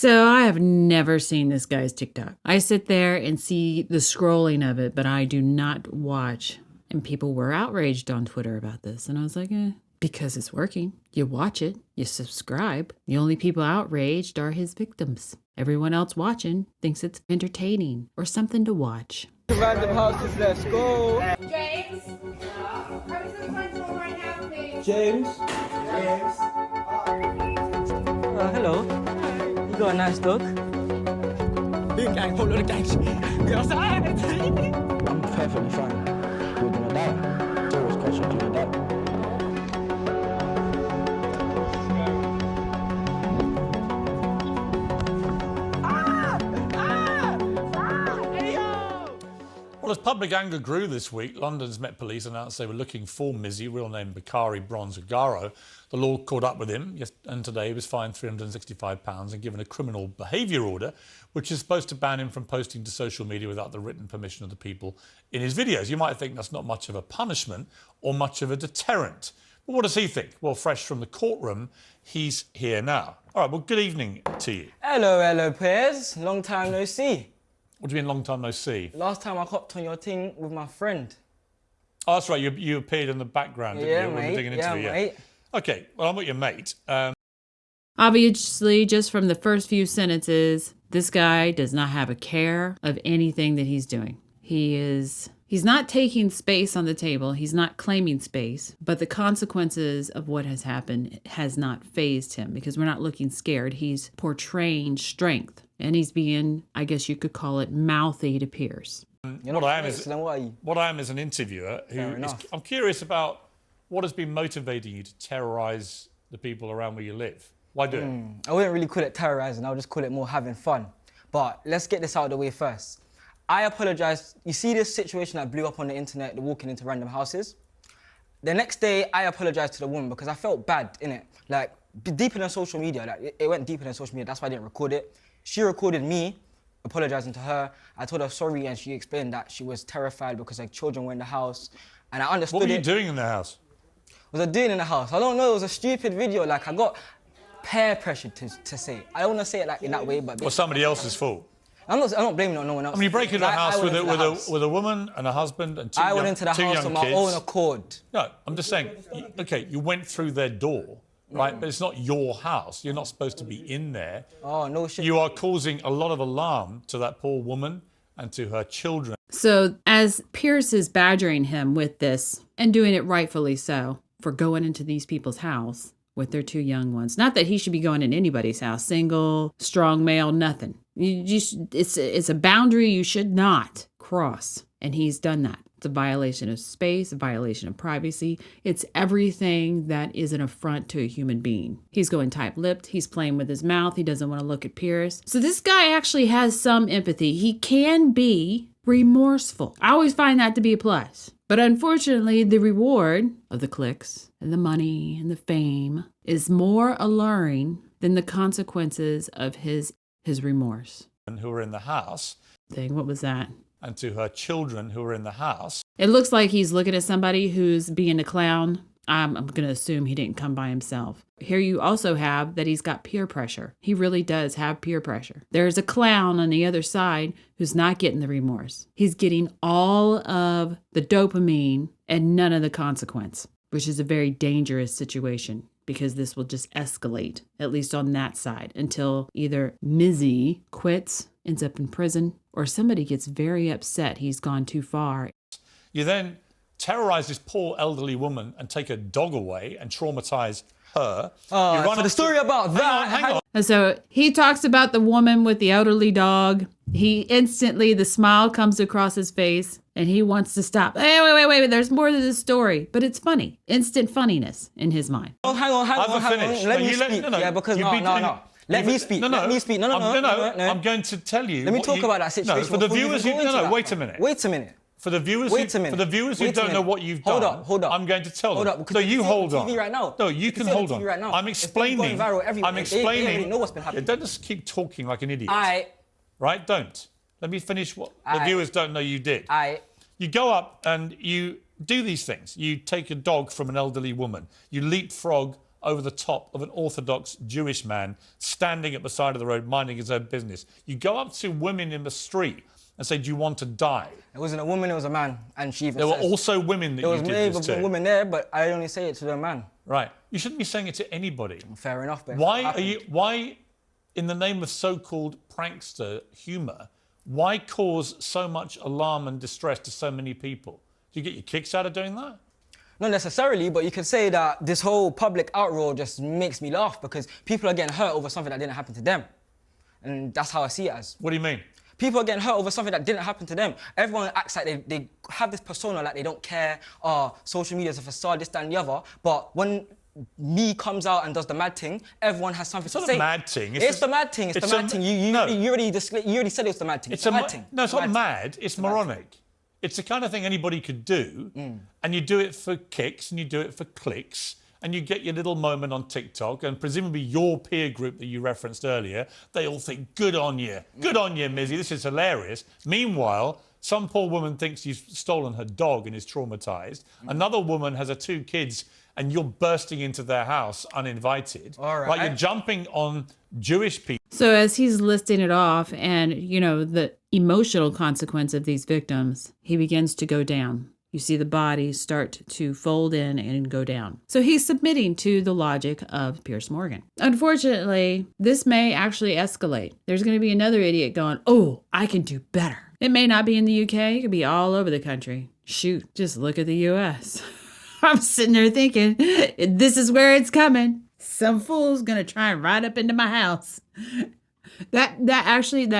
So I have never seen this guy's TikTok. I sit there and see the scrolling of it, but I do not watch. And people were outraged on Twitter about this. And I was like, because it's working. You watch it, you subscribe. The only people outraged are his victims. Everyone else watching thinks it's entertaining or something to watch. Random houses, let's go. James? Come to the front door right now, please. James? Hello. You got a nice dog. Big gang, whole lot of gang shit. We outside. I'm perfectly fine. You're gonna die. It's always question, you're gonna die. Well, as public anger grew this week, London's Met Police announced they were looking for Mizzy, real name Bakari Bronzagaro. The law caught up with him, and today he was fined £365 and given a criminal behaviour order, which is supposed to ban him from posting to social media without the written permission of the people in his videos. You might think that's not much of a punishment or much of a deterrent. But what does he think? Well, fresh from the courtroom, he's here now. All right, well, good evening to you. Hello, Piers. Long time no see. What do you mean, long time no see? Last time I hopped on your thing with my friend. Oh, that's right. You appeared in the background, didn't you? When we were doing an interview. Mate. Okay, well, I'm not your mate. Obviously, just from the first few sentences, this guy does not have a care of anything that he's doing. He's not taking space on the table. He's not claiming space, but the consequences of what has happened has not fazed him because we're not looking scared. He's portraying strength and he's being, I guess you could call it, mouthy to peers. What I am is an interviewer I'm curious about what has been motivating you to terrorise the people around where you live. Why do it? I wouldn't really call it terrorising. I'll just call it more having fun. But let's get this out of the way first. I apologise. You see this situation that blew up on the internet, the walking into random houses? The next day, I apologised to the woman because I felt bad, innit? Like, deeper than social media. Like, it went deeper than social media. That's why I didn't record it. She recorded me apologising to her. I told her sorry, and she explained that she was terrified because her children were in the house. And I understood it. What were you doing in the house? What was I doing in the house? I don't know. It was a stupid video. Like, I got peer pressured to say it. I don't want to say it like in that way, but... Well, somebody else's fault. I'm not blaming it on no one else. I mean, you break into a house with a woman and a husband and two young kids. I went into the house on my own accord. No, I'm just saying, okay, you went through their door, right? But it's not your house. You're not supposed to be in there. Oh, no shit. You are causing a lot of alarm to that poor woman and to her children. So as Pierce is badgering him with this, and doing it rightfully so, for going into these people's house with their two young ones. Not that he should be going in anybody's house, single, strong male, nothing. It's a boundary you should not cross. And he's done that. It's a violation of space, a violation of privacy. It's everything that is an affront to a human being. He's going tight-lipped. He's playing with his mouth. He doesn't want to look at Pierce. So this guy actually has some empathy. He can be remorseful. I always find that to be a plus. But unfortunately, the reward of the clicks and the money and the fame is more alluring than the consequences of his remorse. And who were in the house. What was that? And to her children who were in the house. It looks like he's looking at somebody who's being a clown. I'm going to assume he didn't come by himself. Here you also have that he's got peer pressure. He really does have peer pressure. There's a clown on the other side who's not getting the remorse. He's getting all of the dopamine and none of the consequence, which is a very dangerous situation because this will just escalate, at least on that side, until either Mizzy quits, ends up in prison, or somebody gets very upset he's gone too far. You then terrorise this poor elderly woman and take her dog away and traumatise her. So the story about that... Hang on. And so he talks about the woman with the elderly dog. He instantly, the smile comes across his face and he wants to stop. Hey, wait, there's more to this story. But it's funny. Instant funniness in his mind. Oh, hang on. Let me speak. Yeah, because no. Let me speak. Let me speak. No. I'm going to tell you. Let me talk about that situation. No, for the viewers who... No, wait a minute. Wait a minute. For the viewers who don't know what you've done, hold up. I'm going to tell them. Hold up. No, you hold on. TV right now. No, you can hold on. Right now. I'm explaining. I'm explaining. They already know what's been happening. Don't just keep talking like an idiot. Right? Don't. Let me finish what the viewers don't know you did. You go up and you do these things. You take a dog from an elderly woman. You leapfrog over the top of an Orthodox Jewish man standing at the side of the road minding his own business. You go up to women in the street and say, do you want to die? It wasn't a woman, it was a man. And she even There were says, also women that there you was did maybe this a to. woman there, but I only say it to the man. Right. You shouldn't be saying it to anybody. Fair enough, but Why, in the name of so-called prankster humour, why cause so much alarm and distress to so many people? Do you get your kicks out of doing that? Not necessarily, but you could say that this whole public outroar just makes me laugh because people are getting hurt over something that didn't happen to them. And that's how I see it as. What do you mean? People are getting hurt over something that didn't happen to them. Everyone acts like they have this persona like they don't care, social media is a facade, this, that and the other. But when me comes out and does the mad thing, everyone has something to say. It's not a mad thing. It's the mad thing, it's the mad thing. You already said it was the mad thing. It's the mad thing. No, it's not mad, it's moronic. It's the kind of thing anybody could do, and you do it for kicks, and you do it for clicks, and you get your little moment on TikTok, and presumably your peer group that you referenced earlier, they all think, good on you, Mizzy, this is hilarious. Meanwhile, some poor woman thinks you've stolen her dog and is traumatised. Another woman has her 2 kids, and you're bursting into their house uninvited. All right. Like you're jumping on Jewish people. So as he's listing it off and, you know, the emotional consequence of these victims, he begins to go down. You see the bodies start to fold in and go down. So he's submitting to the logic of Piers Morgan. Unfortunately, this may actually escalate. There's going to be another idiot going, oh, I can do better. It may not be in the UK. It could be all over the country. Shoot, just look at the US. I'm sitting there thinking, this is where it's coming. Some fool's going to try and ride up into my house. That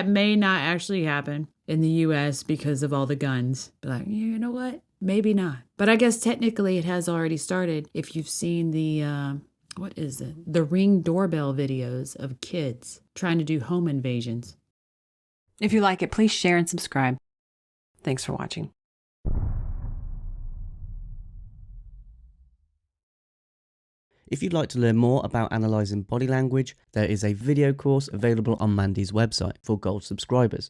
may not actually happen in the US because of all the guns. But like, you know what? Maybe not. But I guess technically it has already started. If you've seen the, the Ring doorbell videos of kids trying to do home invasions. If you like it, please share and subscribe. Thanks for watching. If you'd like to learn more about analysing body language, there is a video course available on Mandy's website for gold subscribers.